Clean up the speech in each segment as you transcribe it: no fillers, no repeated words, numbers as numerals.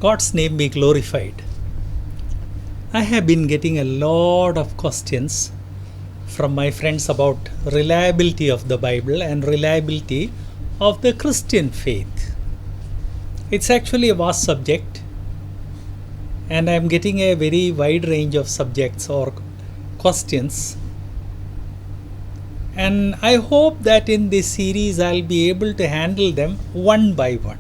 God's name be glorified. I have been getting a lot of questions from my friends about reliability of the Bible and reliability of the Christian faith. It's actually a vast subject, and I'm getting a very wide range of subjects or questions. And I hope that in this series I'll be able to handle them one by one.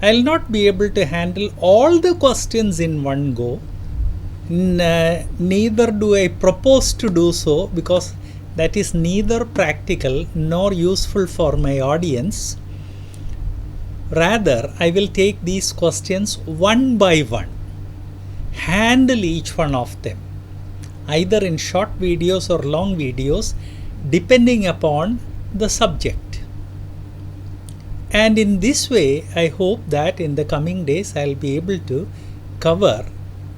I'll not be able to handle all the questions in one go. Neither do I propose to do so, because that is neither practical nor useful for my audience. Rather, I will take these questions one by one, handle each one of them, either in short videos or long videos, depending upon the subject. And in this way, I hope that in the coming days I'll be able to cover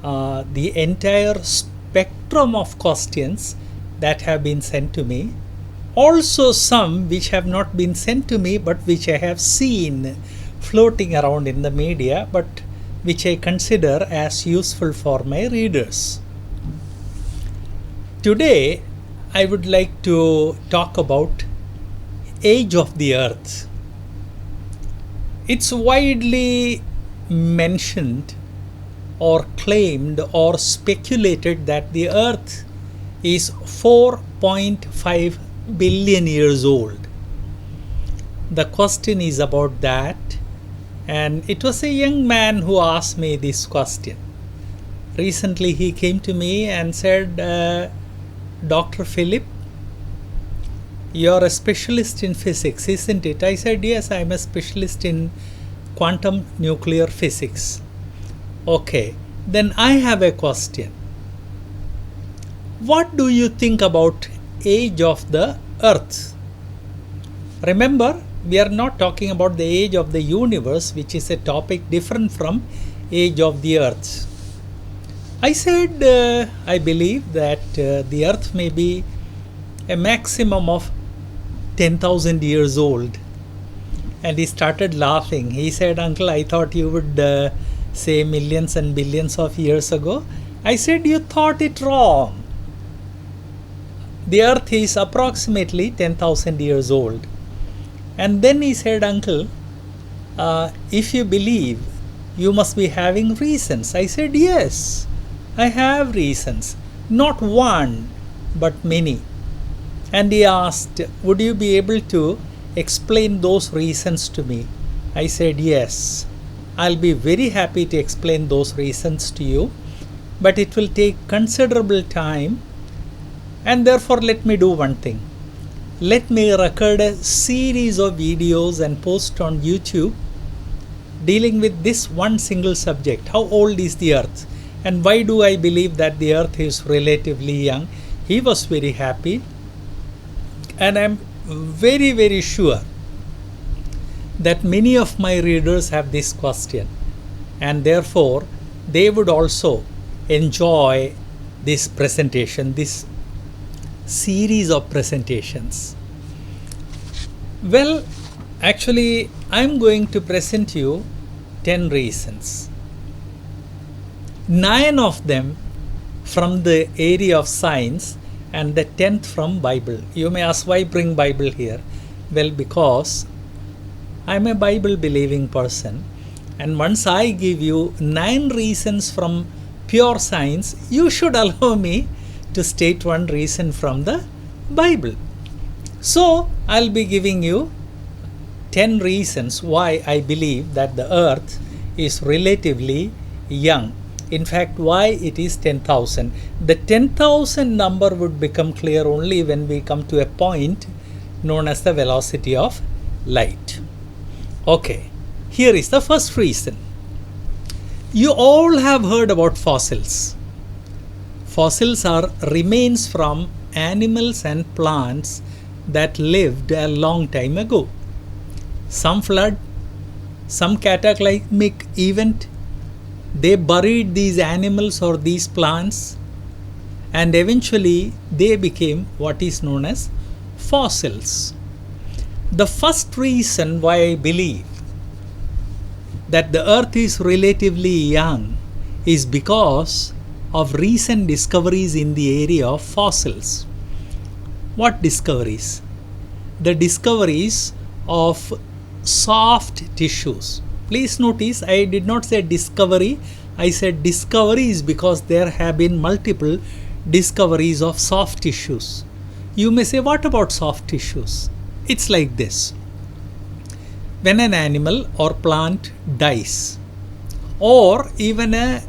the entire spectrum of questions that have been sent to me. Also some which have not been sent to me but which I have seen floating around in the media, but which I consider as useful for my readers. Today, I would like to talk about age of the earth. It's widely mentioned or claimed or speculated that the earth is 4.5 billion years old. The question is about that, and it was a young man who asked me this question. Recently he came to me and said, Dr. Philip, you're a specialist in physics, isn't it? I said, yes, I'm a specialist in quantum nuclear physics. Okay, then I have a question. What do you think about age of the earth? Remember, we are not talking about the age of the universe, which is a topic different from age of the earth. I said, I believe that the earth may be a maximum of 10,000 years old. And he started laughing. He said, Uncle, I thought you would say millions and billions of years ago. I said, you thought it wrong. The earth is approximately 10,000 years old. And then he said, Uncle, if you believe, you must be having reasons. I said, yes, I have reasons. Not one, but many. And he asked, would you be able to explain those reasons to me? I said, yes, I'll be very happy to explain those reasons to you, but it will take considerable time, and therefore let me do one thing. Let me record a series of videos and post on YouTube dealing with this one single subject. How old is the earth? And why do I believe that the earth is relatively young? He was very happy. And I'm very, very sure that many of my readers have this question, and therefore they would also enjoy this presentation, this series of presentations. Well, actually, I'm going to present you 10 reasons. 9 of them from the area of science, and the 10th from Bible. You may ask, why bring Bible here? Well, because I'm a Bible believing person, and once I give you 9 reasons from pure science, you should allow me to state one reason from the Bible. So I'll be giving you 10 reasons why I believe that the earth is relatively young. In fact, why it is 10,000. The 10,000 number would become clear only when we come to a point known as the velocity of light. Okay, here is the first reason. You all have heard about fossils. Fossils are remains from animals and plants that lived a long time ago. Some flood, some cataclysmic event, they buried these animals or these plants, and eventually they became what is known as fossils. The first reason why I believe that the earth is relatively young is because of recent discoveries in the area of fossils. What discoveries? The discoveries of soft tissues. Please notice, I did not say discovery, I said discoveries because there have been multiple discoveries of soft tissues. You may say, what about soft tissues? It's like this. When an animal or plant dies, or even a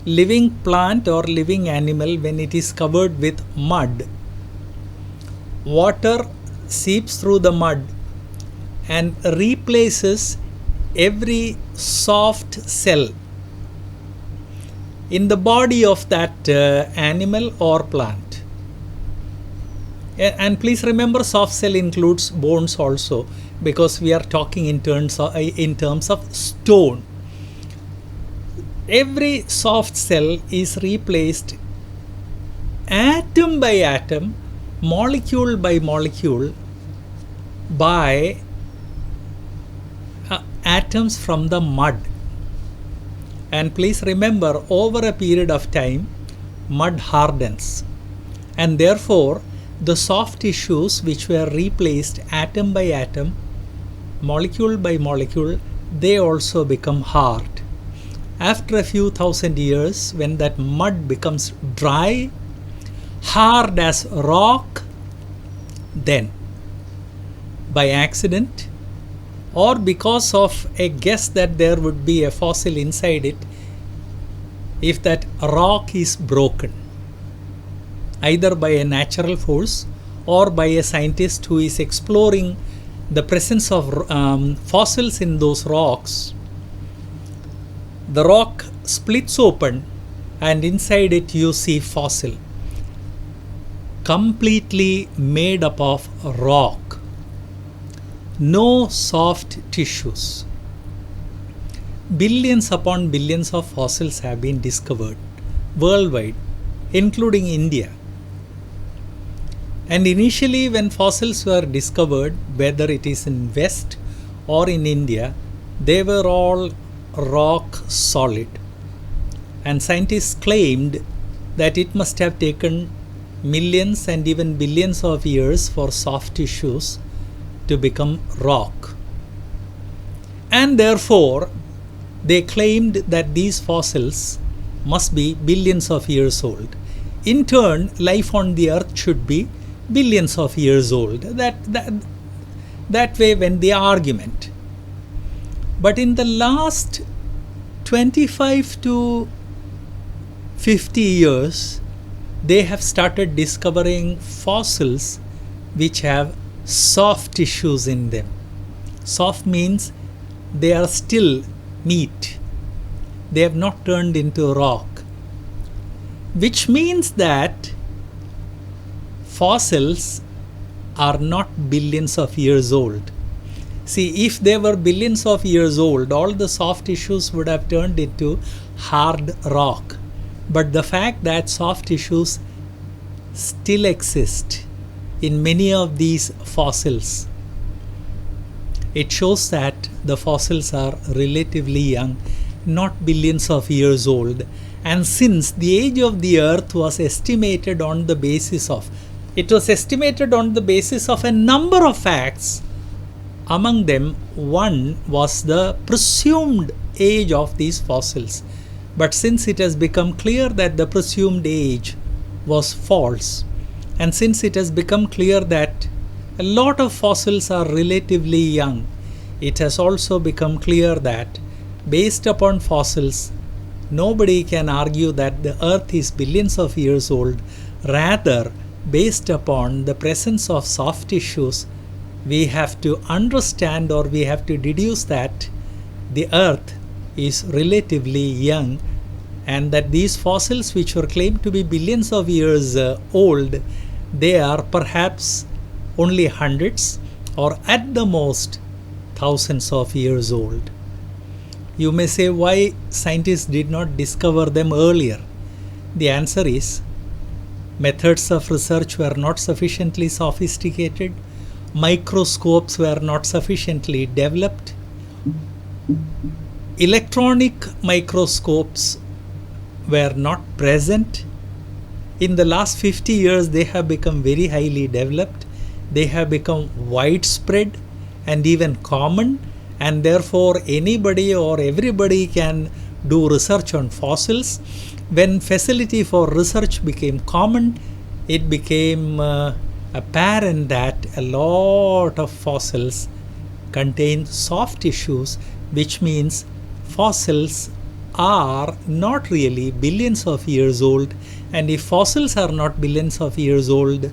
living plant or living animal, when it is covered with mud, water seeps through the mud and replaces every soft cell in the body of that animal or plant. And please remember, soft cell includes bones also, because we are talking in terms of stone. Every soft cell is replaced atom by atom, molecule by molecule, by atoms from the mud. And please remember, over a period of time, mud hardens, and therefore the soft tissues which were replaced atom by atom, molecule by molecule, they also become hard. After a few thousand years, when that mud becomes dry, hard as rock, then by accident or because of a guess that there would be a fossil inside it, if that rock is broken, either by a natural force or by a scientist who is exploring the presence of fossils in those rocks, the rock splits open and inside it you see fossil, completely made up of rock. No soft tissues. Billions upon billions of fossils have been discovered worldwide, including India. And initially, when fossils were discovered, whether it is in West or in India, they were all rock solid. And scientists claimed that it must have taken millions and even billions of years for soft tissues to become rock. And therefore, they claimed that these fossils must be billions of years old. In turn, life on the earth should be billions of years old. That way went the argument. But in the last 25 to 50 years, they have started discovering fossils which have soft tissues in them. Soft means they are still meat. They have not turned into rock. Which means that fossils are not billions of years old. See, if they were billions of years old, all the soft tissues would have turned into hard rock. But the fact that soft tissues still exist in many of these fossils, it shows that the fossils are relatively young, not billions of years old. And since the age of the earth was estimated on the basis of a number of facts, among them one was the presumed age of these fossils. But since it has become clear that the presumed age was false, and since it has become clear that a lot of fossils are relatively young, it has also become clear that based upon fossils, nobody can argue that the earth is billions of years old. Rather, based upon the presence of soft tissues, we have to understand, or we have to deduce, that the earth is relatively young, and that these fossils, which were claimed to be billions of years old, they are perhaps only hundreds or at the most thousands of years old. You may say, why scientists did not discover them earlier? The answer is, methods of research were not sufficiently sophisticated, microscopes were not sufficiently developed, electronic microscopes were not present. In the last 50 years, they have become very highly developed. They have become widespread and even common, and therefore anybody or everybody can do research on fossils. When facility for research became common, it became apparent that a lot of fossils contain soft tissues, which means fossils are not really billions of years old. And if fossils are not billions of years old,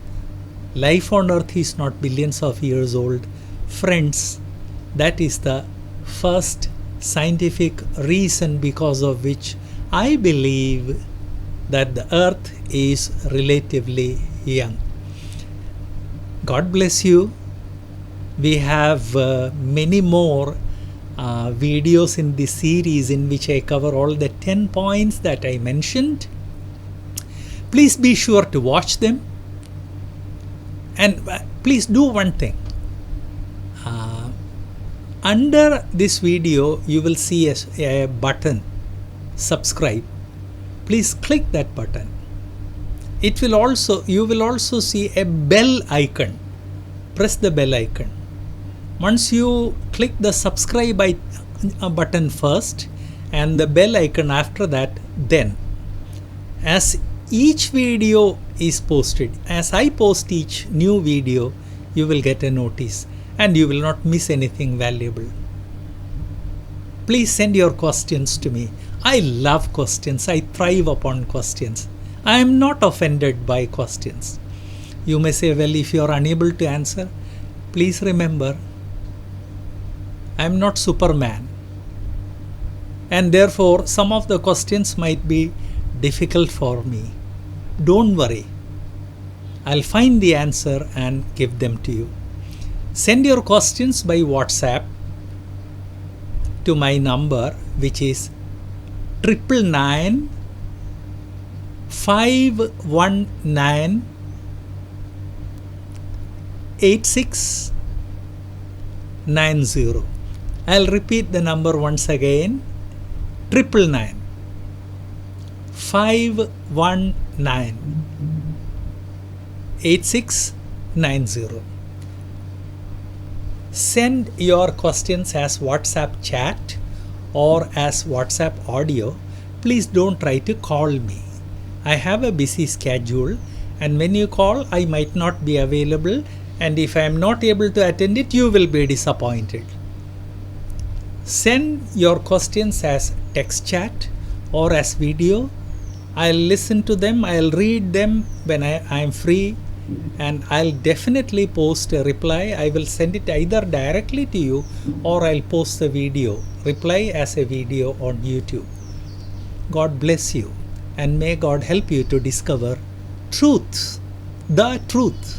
life on earth is not billions of years old. Friends, that is the first scientific reason because of which I believe that the earth is relatively young. God bless you. We have many more videos in this series in which I cover all the 10 points that I mentioned. Please be sure to watch them. And please do one thing. Under this video, you will see a button, subscribe. Please click that button. You will also see a bell icon. Press the bell icon. Once you click the subscribe button first and the bell icon after that, then as each video is posted, as I post each new video, you will get a notice and you will not miss anything valuable. Please send your questions to me. I love questions. I thrive upon questions. I am not offended by questions. You may say, well, if you are unable to answer, please remember, I am not Superman. And therefore, some of the questions might be difficult for me. Don't worry. I'll find the answer and give them to you. Send your questions by WhatsApp to my number, which is 999 519 8690. I'll repeat the number once again. 999 519 8690. Send your questions as WhatsApp chat or as WhatsApp audio. Please don't try to call me. I have a busy schedule, and when you call, I might not be available, and if I am not able to attend it, you will be disappointed. Send your questions as text chat or as video. I'll listen to them, I'll read them when I am free, and I'll definitely post a reply. I will send it either directly to you or I'll post the video, reply as a video on YouTube. God bless you, and may God help you to discover truth, the truth.